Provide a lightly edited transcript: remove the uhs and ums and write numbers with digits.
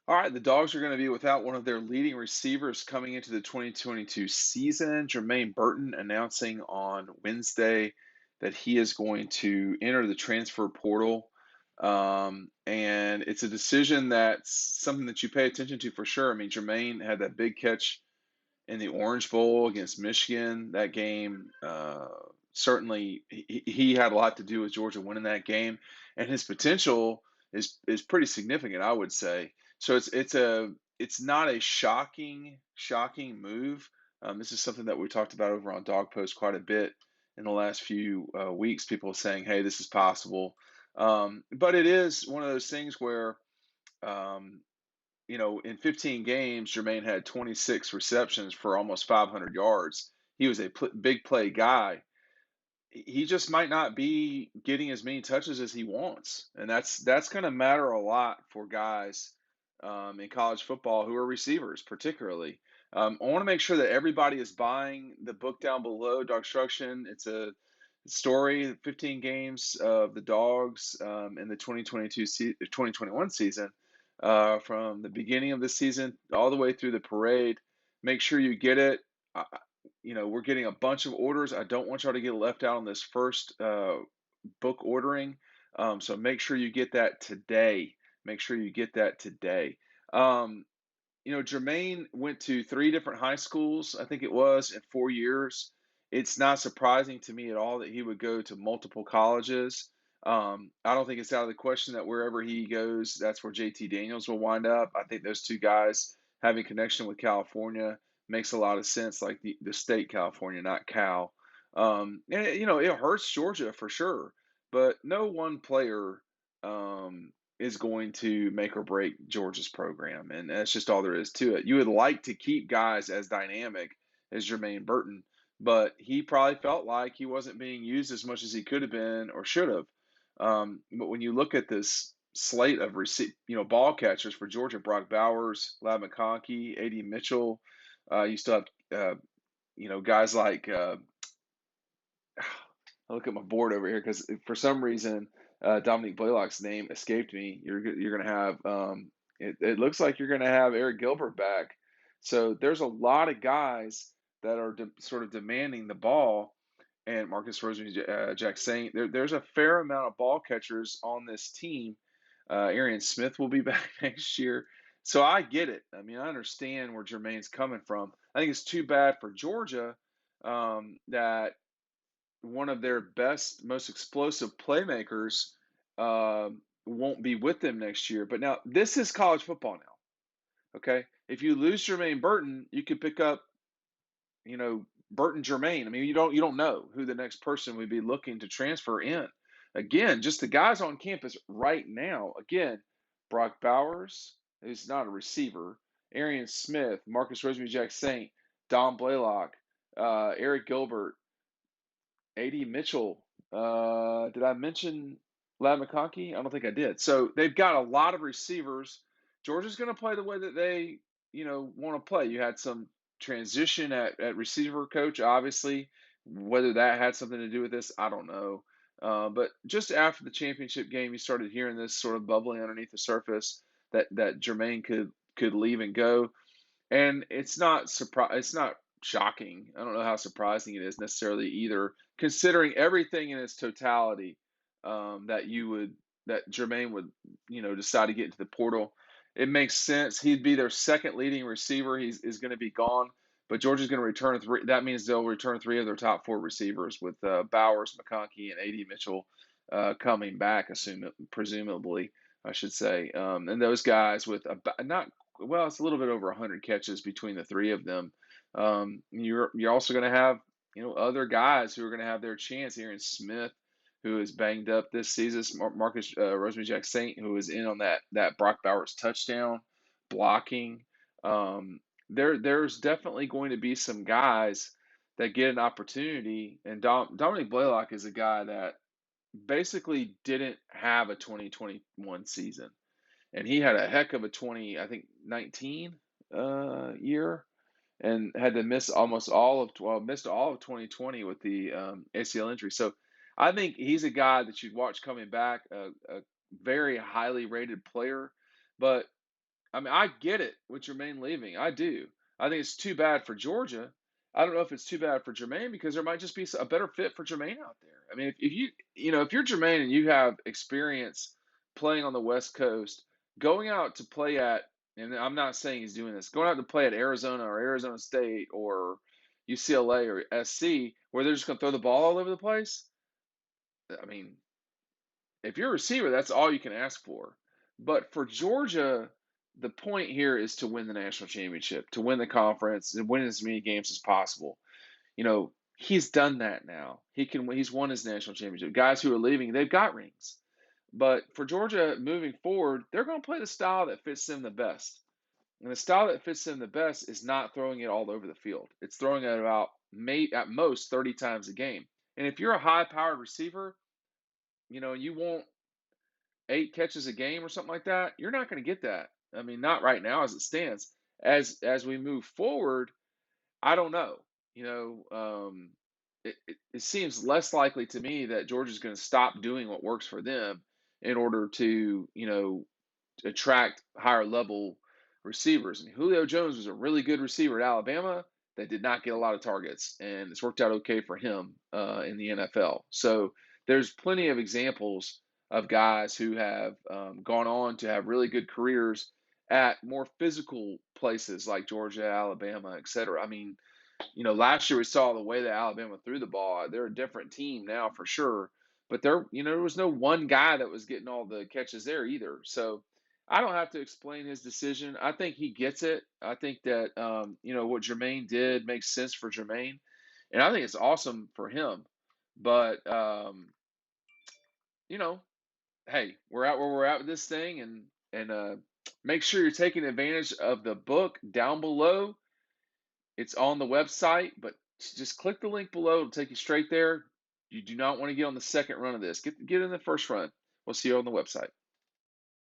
All right, the Dogs are going to be without one of their leading receivers coming into the 2022 season. Jermaine Burton announcing on Wednesday that he is going to enter the transfer portal. And it's a decision that's something that you pay attention to for sure. I mean, Jermaine had that big catch in the Orange Bowl against Michigan. That game, certainly, he had a lot to do with Georgia winning that game, and his potential is pretty significant, I would say. So it's not a shocking move. This is something that we talked about over on Dog Post quite a bit in the last few weeks. People saying, "Hey, this is possible," but it is one of those things where um, in 15 games, Jermaine had 26 receptions for almost 500 yards. He was a big play guy. He just might not be getting as many touches as he wants, and that's going to matter a lot for guys in college football who are receivers, particularly. I want to make sure that everybody is buying the book down below, Dogstruction. It's a story, 15 games of the Dogs in the 2021 season, from the beginning of the season all the way through the parade. Make sure you get it. We're getting a bunch of orders. I don't want y'all to get left out on this first book ordering. So make sure you get that today. Make sure you get that today. Um, Jermaine went to three different high schools, I think it was, in 4 years. It's not surprising to me at all that he would go to multiple colleges. I don't think it's out of the question that wherever he goes, that's where JT Daniels will wind up. I think those two guys having connection with California makes a lot of sense, like the state California, not Cal. It hurts Georgia for sure, but no one player is going to make or break Georgia's program, and that's just all there is to it. You would like to keep guys as dynamic as Jermaine Burton, but he probably felt like he wasn't being used as much as he could have been or should have. But when you look at this slate of ball catchers for Georgia, Brock Bowers, Ladd McConkey, A.D. Mitchell, you still have guys like I look at my board over here because for some reason Dominique Blaylock's name escaped me. You're going to have it looks like you're going to have Eric Gilbert back. So there's a lot of guys that are sort of demanding the ball, and Marcus Rosemary, Jack Saint. There's a fair amount of ball catchers on this team. Arian Smith will be back next year. So I get it. I mean, I understand where Jermaine's coming from. I think it's too bad for Georgia that one of their best, most explosive playmakers uh, won't be with them next year. But now this is college football now. Okay, if you lose Jermaine Burton, you could pick up, Burton Jermaine. I mean, you don't know who the next person would be looking to transfer in. Again, just the guys on campus right now. Again, Brock Bowers, who's not a receiver, Arian Smith, Marcus Rosemary Jack Saint, Don Blaylock, Eric Gilbert, A.D. Mitchell. Did I mention Ladd McConkey? I don't think I did. So they've got a lot of receivers. Georgia's going to play the way that they, want to play. You had some transition at receiver coach, obviously. Whether that had something to do with this, I don't know. But just after the championship game, you started hearing this sort of bubbling underneath the surface that Jermaine could leave and go. And it's not shocking. I don't know how surprising it is necessarily either, considering everything in its totality, that Jermaine would, decide to get into the portal. It makes sense. He'd be their second leading receiver. He's is going to be gone, but Georgia's going to return three. That means they'll return three of their top four receivers with Bowers, McConkey, and A.D. Mitchell coming back, presumably, I should say. And those guys with not well, it's a little bit over 100 catches between the three of them. You're also going to have other guys who are going to have their chance. Aaron Smith, who is banged up this season, Marcus Rosemary Jack Saint, who is in on that Brock Bowers touchdown blocking. There's definitely going to be some guys that get an opportunity, and Dominic Blaylock is a guy that basically didn't have a 2021 season, and he had a heck of a 19 year, and had to miss missed all of 2020 with the ACL injury. So I think he's a guy that you'd watch coming back, a very highly rated player, but I mean, I get it with Jermaine leaving. I do. I think it's too bad for Georgia. I don't know if it's too bad for Jermaine because there might just be a better fit for Jermaine out there. I mean, if if you're Jermaine and you have experience playing on the West Coast, going out to play at, and I'm not saying he's doing this, going out to play at Arizona or Arizona State or UCLA or SC, where they're just going to throw the ball all over the place. I mean, if you're a receiver, that's all you can ask for. But for Georgia, the point here is to win the national championship, to win the conference, and win as many games as possible. He's done that now. He's won his national championship. Guys who are leaving, they've got rings. But for Georgia moving forward, they're going to play the style that fits them the best. And the style that fits them the best is not throwing it all over the field. It's throwing it about at most 30 times a game. And if you're a high-powered receiver, you want 8 catches a game or something like that, you're not going to get that. I mean, not right now as it stands. As we move forward, I don't know. It seems less likely to me that Georgia's going to stop doing what works for them in order to attract higher level receivers. I mean, Julio Jones was a really good receiver at Alabama that did not get a lot of targets, and it's worked out okay for him in the NFL. So there's plenty of examples of guys who have gone on to have really good careers at more physical places like Georgia, Alabama, et cetera. I mean, last year we saw the way that Alabama threw the ball. They're a different team now for sure, but there was no one guy that was getting all the catches there either. So I don't have to explain his decision. I think he gets it. I think that what Jermaine did makes sense for Jermaine, and I think it's awesome for him. But you know, hey, we're out where we're at with this thing, and make sure you're taking advantage of the book down below. It's on the website, but just click the link below. It'll take you straight there. You do not want to get on the second run of this. Get in the first run. We'll see you on the website.